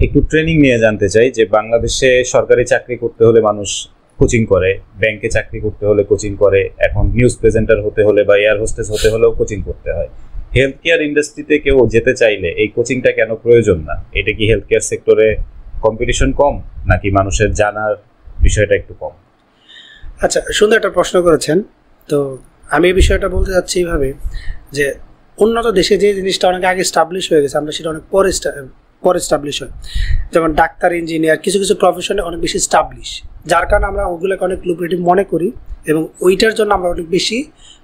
একটু ট্রেনিং নিয়ে জানতে চাই যে বাংলাদেশে সরকারি চাকরি করতে হলে মানুষ কোচিং করে, ব্যাংকে চাকরি করতে হলে কোচিং করে, এখন নিউজ প্রেজেন্টার হতে হলে বা এয়ার হোস্টেস হতে হলেও কোচিং করতে হয়। হেলথ কেয়ার ইন্ডাস্ট্রিতে কেউ যেতে চাইলে এই কোচিংটা কেন প্রয়োজন না? এটা কি হেলথ কেয়ার সেক্টরে কম্পিটিশন কম, নাকি মানুষের জানার বিষয়টা একটু কম? আচ্ছা, সুন্দর একটা প্রশ্ন করেছেন। তো আমি এই বিষয়টা বলতে চাচ্ছি এইভাবে যে উন্নত দেশে যে জিনিসটা অনেক আগে স্টাবলিশ হয়ে গেছে, আমরা সেটা অনেক পরে স্টাবলিশ হয়। যেমন ডাক্তার, ইঞ্জিনিয়ার, কিছু কিছু প্রফেশনে অনেক বেশি স্টাবলিশ, যার কারণে আমরা ওগুলোকে অনেক লুক্রেটিভ মনে করি এবং ওইটার জন্য আমরা অনেক বেশি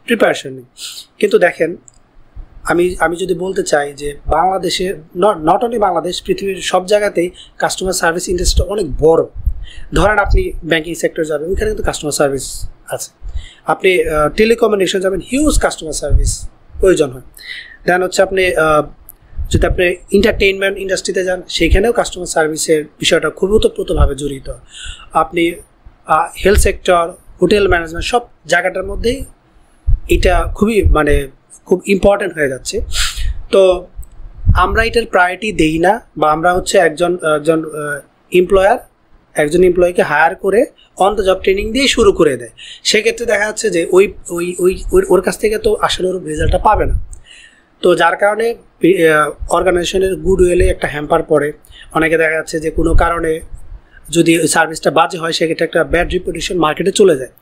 প্রিপারেশন নিই। কিন্তু দেখেন, আমি যদি বলতে চাই যে বাংলাদেশে, নট অনলি বাংলাদেশ, পৃথিবীর সব জায়গাতেই কাস্টমার সার্ভিস ইন্ডাস্ট্রি অনেক বড়। ধরেন আপনি ব্যাংকিং সেক্টর যাবেন, ওইখানে কিন্তু কাস্টমার সার্ভিস আছে। আপনি টেলিকমিউনিকেশন যাবেন, হিউজ কাস্টমার সার্ভিস প্রয়োজন হয়। দেন হচ্ছে আপনি যদি আপনি এন্টারটেইনমেন্ট ইন্ডাস্ট্রিতে যান, সেইখানেও কাস্টমার সার্ভিসের বিষয়টা খুব ওতপ্রোতভাবে জড়িত। আপনি হেলথ সেক্টর, হোটেল ম্যানেজমেন্ট, সব জায়গাটার মধ্যেই এটা খুব ইম্পর্টেন্ট হয়ে যাচ্ছে। তো আমরা এটার প্রায়োরিটি দেই না, বা আমরা হচ্ছে একজন এমপ্লয়িকে হায়ার করে অন দ্য জব ট্রেনিং দিয়ে শুরু করে দেয়। সেক্ষেত্রে দেখা যাচ্ছে যে ওর কাছ থেকে তো আসলে ওর রেজাল্টটা পাবে না। তো যার কারণে অর্গানাইজেশনের গুডউইলে একটা হ্যাম্পার পড়ে। অনেকে দেখা যাচ্ছে যে কোনো কারণে যদি সার্ভিসটা বাজে হয়, সেক্ষেত্রে একটা ব্যাড রিপুটেশন মার্কেটে চলে যায়।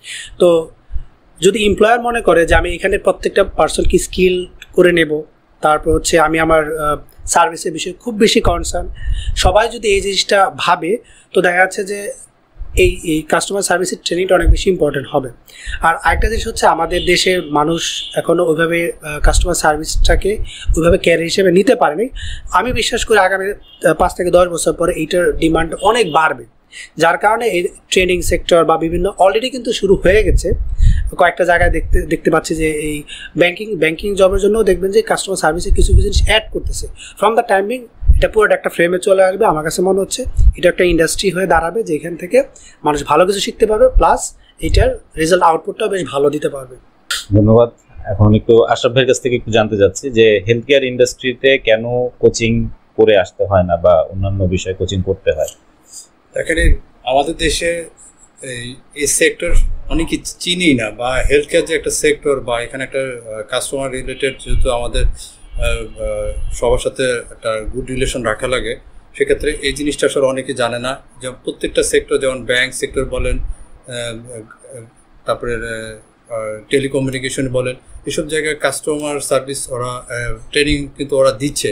তো যদি এমপ্লয়ার মনে করে যে আমি এখানে প্রত্যেকটা পার্সনকে স্কিল করে নেব, তারপর হচ্ছে আমি আমার সার্ভিসের বিষয়ে খুব বেশি কনসার্ন, সবাই যদি এই জিনিসটা ভাবে, তো দেখা যাচ্ছে যে এই কাস্টমার সার্ভিসের ট্রেনিংটা অনেক বেশি ইম্পর্টেন্ট হবে। আর আরেকটা জিনিস হচ্ছে, আমাদের দেশের মানুষ এখনও ওইভাবে কাস্টমার সার্ভিসটাকে ওইভাবে ক্যারিয়ার হিসেবে নিতে পারেনি। আমি বিশ্বাস করি আগামী 5 থেকে 10 বছর পরে এইটার ডিমান্ড অনেক বাড়বে, যার কারণে এই ট্রেনিং সেক্টর বা বিভিন্ন অলরেডি কিন্তু শুরু হয়ে গেছে। কয়েকটা জায়গায় দেখতে পাচ্ছি যে এই ব্যাংকিং জবের জন্য দেখবেন যে কাস্টমার সার্ভিসে কিছু জিনিস অ্যাড করতেছে। ফ্রম দ্য টাইমিং এটা পুরোটা একটা ফ্রেমে চলে আসবে। আমার কাছে মনে হচ্ছে এটা একটা ইন্ডাস্ট্রি হয়ে দাঁড়াবে, যেখান থেকে মানুষ ভালো কিছু শিখতে পারবে, প্লাস এটার রেজাল্ট আউটপুটটাও বেশ ভালো দিতে পারবে। ধন্যবাদ। এখন একটু আশরাফ ভাইয়ের কাছ থেকে একটু জানতে চাচ্ছি যে হেলথ কেয়ার ইন্ডাস্ট্রিতে কেন কোচিং করে আসতে হয় না, বা অন্যান্য বিষয়ে কোচিং করতে হয়? এখানে আমাদের দেশে এই সেক্টর অনেকে চিনি না, বা হেলথ কেয়ার যে একটা সেক্টর, বা এখানে একটা কাস্টমার রিলেটেড, যেহেতু আমাদের সবার সাথে একটা গুড রিলেশন রাখা লাগে, সেক্ষেত্রে এই জিনিসটা আসলে অনেকে জানে না। যেমন প্রত্যেকটা সেক্টর, যেমন ব্যাংক সেক্টর বলেন, তারপরে টেলিকমিউনিকেশন বলেন, এসব জায়গায় কাস্টমার সার্ভিস ওরা ট্রেনিং কিন্তু ওরা দিচ্ছে।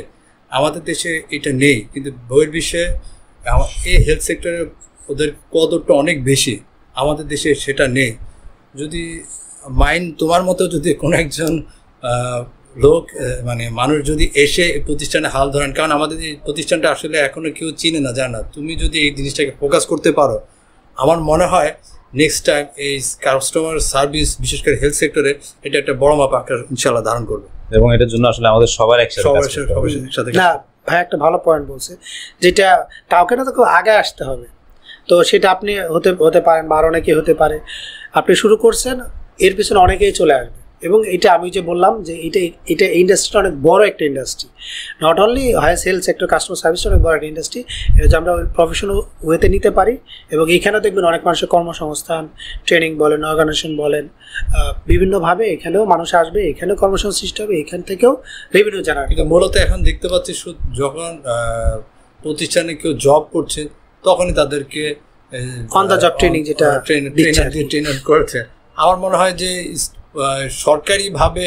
আমাদের দেশে এটা নেই, কিন্তু বহির্বিশ্বে এই হেলথ সেক্টরে ওদের কদরটা অনেক বেশি, আমাদের দেশে সেটা নেই। যদি তোমার মতো যদি কোনো একজন লোক মানুষ যদি এসে এই প্রতিষ্ঠানে হাল ধরেন, কারণ আমাদের এই প্রতিষ্ঠানটা আসলে এখনও কেউ চিনে না, জানা, তুমি যদি এই জিনিসটাকে ফোকাস করতে পারো, আমার মনে হয় নেক্সট টাইম এই কাস্টমার সার্ভিস, বিশেষ করে হেলথ সেক্টরে, এটা একটা বড় মাপ আকার ইনশাআল্লাহ ধারণ করবে। এবং এটার জন্য আসলে আমাদের সবার একসাথে না ভাই, একটা ভালো পয়েন্ট বলছে, যেটা কাউকে না তো কেউ আগে আসতে হবে। তো সেটা আপনি হতে পারেন, বা অনেকেই হতে পারে। আপনি শুরু করছেন, এর পিছনে অনেকেই চলে আসবে। এবং এটা আমি যে বললাম যে এটা ইন্ডাস্ট্রিটা অনেক বড় একটা industry, not only health sector, customer সার্ভিসটা অনেক বড় একটা ইন্ডাস্ট্রি। এটা যে আমরা প্রফেশনাল ওয়েতে নিতে পারি, এবং এইখানেও দেখবেন অনেক মানুষের কর্মসংস্থান, ট্রেনিং বলেন, অর্গানাইজেশন বলেন, বিভিন্নভাবে এখানেও মানুষ আসবে, এখানেও কর্মসংস্থান সৃষ্টি হবে, এখান থেকেও রেভিনিউ জেনারেট। কিন্তু মূলত এখন দেখতে পাচ্ছি যখন প্রতিষ্ঠানে কেউ জব করছে, তখনই তাদেরকে অন দ্য জব ট্রেনিং যেটা ট্রেনিং করেছে। আমার মনে হয় যে সরকারিভাবে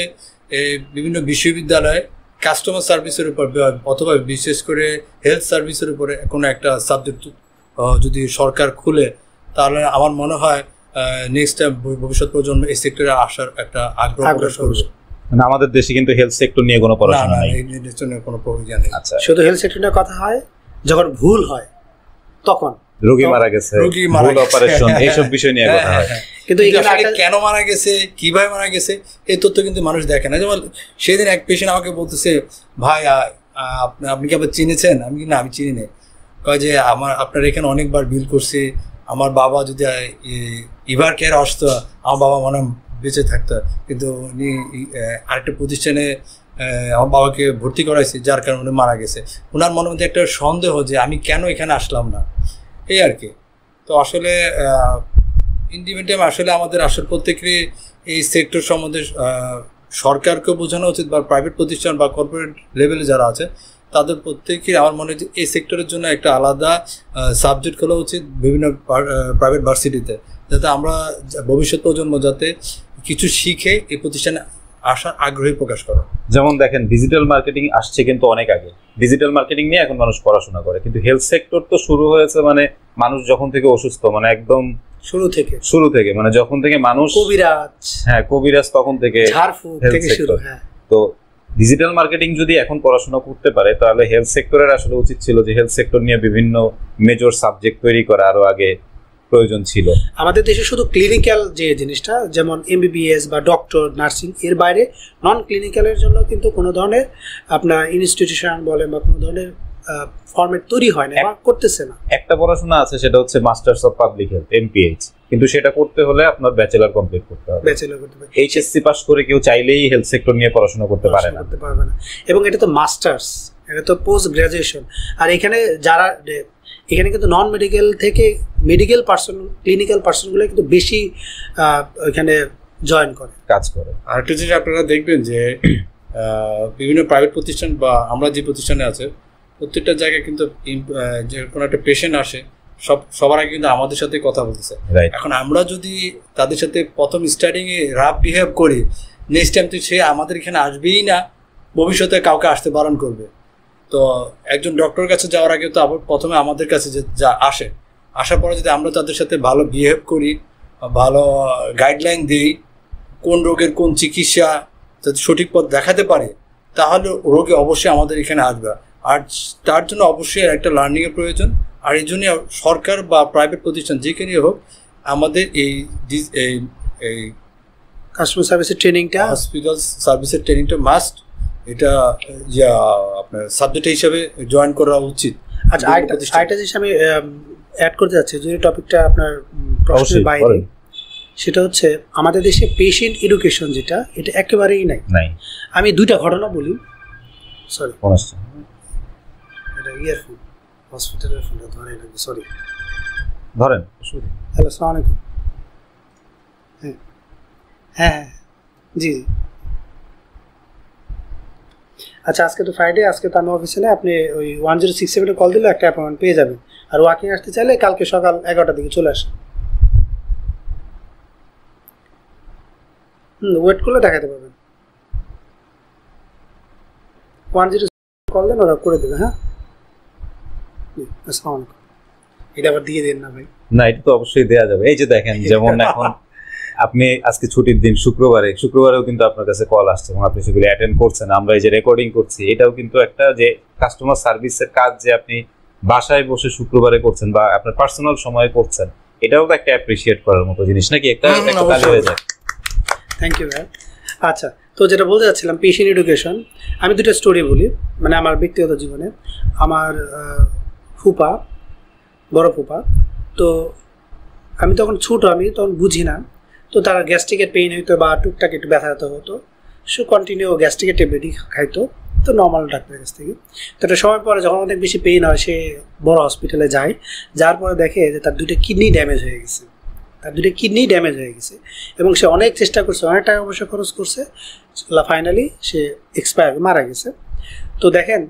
বিভিন্ন বিশ্ববিদ্যালয়ে কাস্টমার সার্ভিসের উপর, অথবা বিশেষ করে হেলথ সার্ভিসের উপরে কোনো একটা সাবজেক্ট যদি সরকার খুলে, তাহলে আমার মনে হয় নেক্সট টাইম ভবিষ্যৎ প্রজন্ম এই সেক্টরে আসার একটা আগ্রহ প্রকাশ করবে। আমাদের দেশে কিন্তু হেলথ সেক্টর নিয়ে কোনো পড়াশোনা নেই, কোনো প্রয়োজন নেই। আচ্ছা, শুধু হেলথ সেক্টর নিয়ে কথা হয় যখন ভুল হয়, তখন রোগী মারা গেছে, ভুল অপারেশন, এইসব বিষয় নিয়ে কথা হয়। কিন্তু এখানে কেন মারা গেছে, কিভাবে মারা গেছে, এই তথ্য কিন্তু মানুষ দেখে না। যেমন সেদিন এক পেশেন্ট আমাকে বলতেছে, ভাই আপনি কি আবার চিনেছেন? আমি কি না, আমি চিনি না। কয় যে আপনার এখানে অনেকবার বিল করছি, আমার বাবা যদি ইভার কেয়ার আসতো, আমার বাবা মনে বেঁচে থাকতো। কিন্তু উনি আরেকটা প্রতিষ্ঠানে আমার বাবাকে ভর্তি করাইছি, যার কারণে উনি মারা গেছে। ওনার মনের মধ্যে একটা সন্দেহ যে আমি কেন এখানে আসলাম না, এই আর কি। তো আসলে ইন্ডিভিজুয়াল আসলে আমাদের আসলে প্রত্যেকেরই এই সেক্টর সম্বন্ধে সরকারকেও বোঝানো উচিত, বা প্রাইভেট প্রতিষ্ঠান বা কর্পোরেট লেভেলে যারা আছে তাদের প্রত্যেকেই আমার মনে হয় যে এই সেক্টরের জন্য একটা আলাদা সাবজেক্ট খোলা উচিত বিভিন্ন প্রাইভেট ভার্সিটিতে, যাতে আমরা ভবিষ্যৎ প্রজন্ম যাতে কিছু শিখে এই প্রতিষ্ঠানে আসার আগ্রহী প্রকাশ করে। যেমন দেখেন ডিজিটাল মার্কেটিং আসছে কিন্তু অনেক আগে, ডিজিটাল মার্কেটিং নিয়ে এখন মানুষ পড়াশোনা করে, কিন্তু হেলথ সেক্টর তো শুরু হয়েছে মানে মানুষ যখন থেকে অসুস্থ, মানে একদম শুরু থেকে মানে যখন থেকে মানুষ কবিরাজ তখন থেকে ঝাড়ফুঁক থেকে শুরু। তো ডিজিটাল মার্কেটিং যদি এখন পড়াশোনা করতে পারে তাহলে হেলথ সেক্টরের আসলে উচিত ছিল যে হেলথ সেক্টর নিয়ে বিভিন্ন মেজর সাবজেক্ট তৈরি করা আরো আগে প্রয়োজন ছিল। আমাদের দেশে শুধু ক্লিনিক্যাল যে জিনিসটা যেমন এমবিবিএস বা ডক্টর, নার্সিং, এর বাইরে নন ক্লিনিক্যালের জন্য কিন্তু কোনো ধরনের আপনার ইনস্টিটিউশন বলেন বা কোনো ধরনের ফরম্যাট তৈরি হয় না বা করতেছে না। একটা পড়াশোনা আছে সেটা হচ্ছে masters of public health MPH, কিন্তু সেটা করতে হলে আপনার ব্যাচেলর কমপ্লিট করতে হবে। এইচএসসি পাস করে কেউ চাইলেই হেলথ সেক্টর নিয়ে পড়াশোনা করতে পারে না। এবং এটা তো মাস্টার্স, এটা তো পোস্ট গ্রাজুয়েশন। আর এখানে যারা এখানে কিন্তু নন মেডিকেল থেকে মেডিকেল পার্সন, ক্লিনিক্যাল পার্সনগুলো কিন্তু বেশি এখানে জয়েন করে, কাজ করে। আর একটা জিনিস আপনারা দেখবেন যে বিভিন্ন প্রাইভেট প্রতিষ্ঠান বা আমরা যে প্রতিষ্ঠানে আছে প্রত্যেকটা জায়গায় কিন্তু যে কোনো একটা পেশেন্ট আসে সবার আগে কিন্তু আমাদের সাথে কথা বলতেছে। এখন আমরা যদি তাদের সাথে প্রথম স্টার্টিংয়ে রাফ বিহেভ করি, নেক্সট টাইম তো সে আমাদের এখানে আসবেই না, ভবিষ্যতে কাউকে আসতে বারণ করবে। তো একজন ডক্টরের কাছে যাওয়ার আগে তো আবার প্রথমে আমাদের কাছে যা আসার পরে যদি আমরা তাদের সাথে ভালো বিহেভ করি, ভালো গাইডলাইন দিই, কোন রোগের কোন চিকিৎসা যদি সঠিক পথ দেখাতে পারে তাহলে রোগী অবশ্যই আমাদের এখানে আসবে। আর তার জন্য অবশ্যই একটা লার্নিংয়ের প্রয়োজন। আর এই জন্য সরকার বা প্রাইভেট প্রতিষ্ঠান যেখানেই হোক আমাদের এই কাস্টমার সার্ভিসের ট্রেনিংটা, হসপিটাল সার্ভিসের ট্রেনিংটা মাস্ট, এটা আপনার সাবজেক্ট হিসাবে জয়েন করা উচিত। আচ্ছা, আরেকটা জিনিস আমি অ্যাড করতে যাচ্ছি যদি টপিকটা আপনার প্রশ্নের বাইরে, সেটা হচ্ছে আমাদের দেশে পেশেন্ট এডুকেশন যেটা, এটা একেবারেই নাই। আমি দুইটা ঘটনা বলি। সরি, এটা ইয়ারফোন, হসপিটালের ফোনটা ধরে লাগবে, সরি ধরেন। হ্যালো, আসসালামু আলাইকুম। হ্যাঁ জি। আচ্ছা, আজকে তো ফ্রাইডে, আজকে তো আমি অফিসে নেই, আপনি ওই 1067 কল দিলে একটা অ্যাপয়েন্টমেন্ট পেয়ে যাবেন। আর ওয়াকিং আসতে চাইলে কালকে সকাল 11টার দিকে চলে আসেন। ওয়েট করলে দেখাতে পারবেন। 1067 কল দেন, ওরা করে দেবে। হ্যাঁ, আসসালামু আলাইকুম। এটা আবার দিয়ে দেন না ভাই। না, এটা তো অবশ্যই দেয়া যাবে। এই যে দেখেন, যেমন এখন আপনি আজকে ছুটির দিন, শুক্রবারেও কিন্তু আপনার কাছে কল আসছে এবং আপনি সেগুলো অ্যাটেন্ড করছেন, আমরা এই যে রেকর্ডিং করছি, এটাও কিন্তু একটা যে কাস্টমার সার্ভিসের কাজ যে আপনি বাসায় বসে শুক্রবারে করছেন বা আপনার পার্সোনাল সময়ে করছেন, এটাও তো একটা অ্যাপ্রিশিয়েট করার মতো জিনিস নাকি? একটা তালি হয়ে যায়। থ্যাংক ইউ ভাই। আচ্ছা, তো যেটা বলতে যাচ্ছিলাম পেশেন্ট এডুকেশন, আমি দুটো স্টোরি বলি, মানে আমার ব্যক্তিগত জীবনে। আমার ফুপা, বড় ফুপা, তো আমি তখন ছোটো, আমি তখন বুঝি না, তো তারা গ্যাস্ট্রিকের পেইন হইতো বা টুকটাক একটু ব্যথা হতো, সে কন্টিনিউ গ্যাস্ট্রিকের ট্যাবলেটই খাইতো, তো নর্মাল ডাক্তারের কাছ থেকে। তো একটা সময় পরে যখন অনেক বেশি পেইন হয়, সে বড় হসপিটালে যায়, যার পরে দেখে যে তার দুটো কিডনি ড্যামেজ হয়ে গেছে, এবং সে অনেক চেষ্টা করছে, অনেক টাকা পয়সা খরচ করছে, ফাইনালি সে এক্সপায়ার, মারা গেছে। তো দেখেন,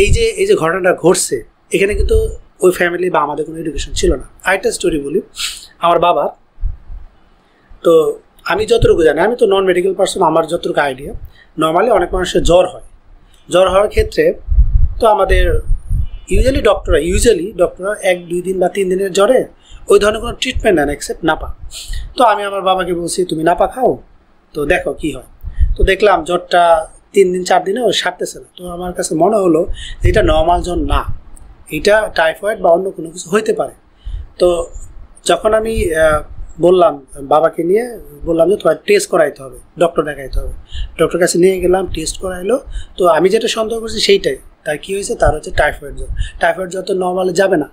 এই যে ঘটনাটা ঘটছে, এখানে কিন্তু ওই ফ্যামিলি বা আমাদের কোনো এডুকেশন ছিল না। আরেকটা স্টোরি বলি, আমার বাবা, তো আমি যতটুকু জানি, আমি তো নন মেডিকেল পার্সন, আমার যতটুকু আইডিয়া, নর্মালি অনেক মানুষের জ্বর হওয়ার ক্ষেত্রে তো আমাদের ইউজুয়ালি ডক্টররা 1-2 দিন বা 3 দিনের জ্বরে ওই ধরনের কোনো ট্রিটমেন্ট নেন, অ্যাকসেপ্ট নাপা। তো আমি আমার বাবাকে বলছি, তুমি নাপা খাও, তো দেখো কি হয়। তো দেখলাম জ্বরটা 3-4 দিনে ও সারতেছে না। তো আমার কাছে মনে হলো যে এটা নর্মাল জ্বর না, এটা টাইফয়েড বা অন্য কোনো কিছু হইতে পারে। তো যখন আমি বললাম, বাবাকে নিয়ে বললাম যে তোমার টেস্ট করাইতে হবে, ডক্টর দেখাইতে হবে, ডক্টর কাছে নিয়ে গেলাম, টেস্ট করাইলো। তো আমি যেটা সন্দেহ করছি সেইটাই, তার কী হয়েছে, তার হচ্ছে টাইফয়েড জ্বর। টাইফয়েড জ্বর তো নর্মালি যাবে না,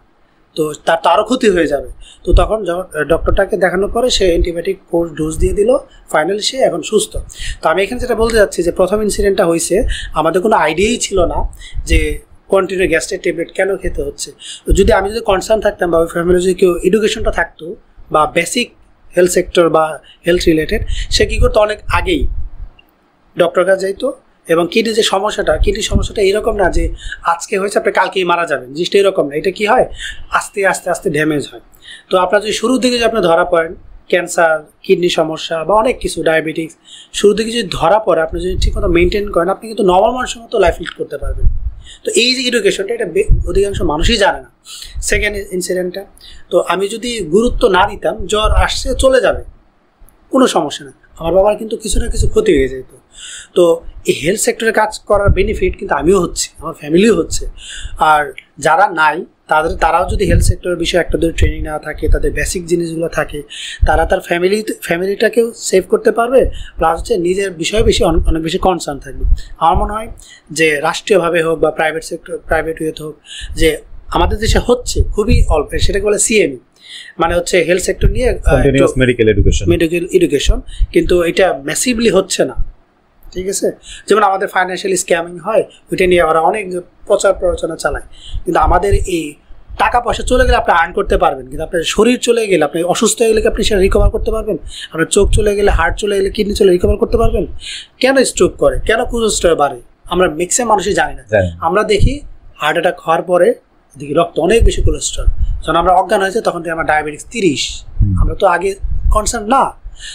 তো তার তো আরও ক্ষতি হয়ে যাবে। তো তখন যখন ডক্টরটাকে দেখানোর পরে সে অ্যান্টিবায়োটিক কোর্স ডোজ দিয়ে দিল, ফাইনালি সে এখন সুস্থ। তো আমি এখানে যেটা বলতে যাচ্ছি যে প্রথম ইনসিডেন্টটা হয়েছে আমাদের কোনো আইডিয়াই ছিল না যে কন্টিনিউ গ্যাস্ট্রিক ট্যাবলেট কেন খেতে হচ্ছে। তো যদি আমি যদি কনসার্ন থাকতাম বা ওই ফ্যামিলি যদি কেউ এডুকেশনটা থাকতো বা বেসিক হেলথ সেক্টর বা হেলথ রিলেটেড, সে কী করতো অনেক আগেই ডক্টর কাছে যাইতো। এবং কিডনির যে কিডনির সমস্যাটা এরকম না যে আজকে হয়েছে আপনি কালকেই মারা যাবেন, জিনিসটা এরকম না। এটা কি হয়, আস্তে আস্তে আস্তে ড্যামেজ হয়। তো আপনার যদি শুরুর দিকে যদি আপনি ধরা পড়েন ক্যান্সার, কিডনি সমস্যা বা অনেক কিছু, ডায়াবেটিক্স, শুরুর দিকে যদি ধরা পড়ে আপনি যদি ঠিক মতো মেনটেন করেন, আপনি কিন্তু নর্মাল মানুষের মতো লাইফ লিড করতে পারবেন। তো এই যে এডুকেশনটা, এটা অধিকাংশ মানুষই জানে না। সেকেন্ড ইনসিডেন্টটা, তো আমি যদি গুরুত্ব না দিতাম, জ্বর আসছে চলে যাবে, কোনো সমস্যা না, আমার বাবার কিন্তু কিছু না কিছু ক্ষতি হয়ে যেত। তো এই হেলথ সেক্টরে কাজ করার বেনিফিট কিন্তু আমিও হচ্ছে, আমার ফ্যামিলিও হচ্ছে। আর যারা নাই তারাও যদি হেলথ সেক্টরের বিষয়ে একটা দুটো ট্রেনিং নেওয়া থাকে, তাদের বেসিক জিনিসগুলো থাকে, তারা তার ফ্যামিলিটাকেও সেভ করতে পারবে, প্লাস হচ্ছে নিজের বিষয়ে অনেক বেশি কনসার্ন থাকবে। আমার মনে হয় যে রাষ্ট্রীয়ভাবে হোক বা প্রাইভেট ওয়েতে হোক, যে আমাদের দেশে হচ্ছে খুবই অল্প, সেটাকে বলে সিএমই, মানে হচ্ছে হেলথ সেক্টর নিয়ে মেডিকেল এডুকেশন, কিন্তু এটা ম্যাসিভলি হচ্ছে না। ঠিক আছে, যেমন আমাদের ফাইন্যান্সিয়ালি স্ক্যামিং হয়, ওইটা নিয়ে ওরা অনেক প্রচার প্ররোচনা চালায়, কিন্তু আমাদের এই টাকা পয়সা চলে গেলে আপনি আর্ন করতে পারবেন, কিন্তু আপনার শরীর চলে গেলে, আপনি অসুস্থ হয়ে গেলে আপনি সেটা রিকভার করতে পারবেন? আপনার চোখ চলে গেলে, হার্ট চলে গেলে, কিডনি চলে রিকভার করতে পারবেন? কেন স্ট্রোক করে, কেন কোলেস্টেরল বাড়ে, আমরা ম্যাক্সিমাম মানুষই জানি না। আমরা দেখি হার্ট অ্যাটাক হওয়ার পরে দেখি রক্ত অনেক বেশি কোলেস্টেরল, যখন আমরা অজ্ঞান হয়েছে তখন থেকে আমার ডায়াবেটিস 30, আমরা তো আগে কনসার্ন না।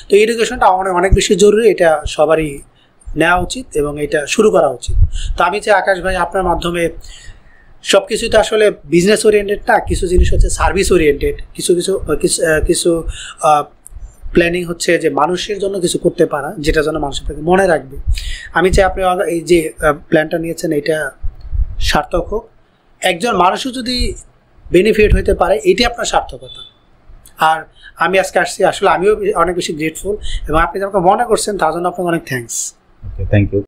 তো এডুকেশনটা অনেক বেশি জরুরি, এটা সবারই নেওয়া উচিত এবং এটা শুরু করা উচিত। তো আমি চাই আকাশ ভাই আপনার মাধ্যমে সব কিছুই তো আসলে বিজনেস ওরিয়েন্টেড না, কিছু জিনিস হচ্ছে সার্ভিস ওরিয়েন্টেড, কিছু প্ল্যানিং হচ্ছে যে মানুষের জন্য কিছু করতে পারা, যেটা যেন মানুষ আপনাকে মনে রাখবে। আমি চাই আপনি এই যে প্ল্যানটা নিয়েছেন এটা সার্থক হোক, একজন মানুষও যদি বেনিফিট হইতে পারে, এটি আপনার সার্থকতা। আর আমি আজকে আসছি, আসলে আমিও অনেক বেশি গ্রেটফুল, এবং আপনি আমাকে মনে করছেন তার জন্য আপনাকে অনেক থ্যাঙ্কস। Thank you.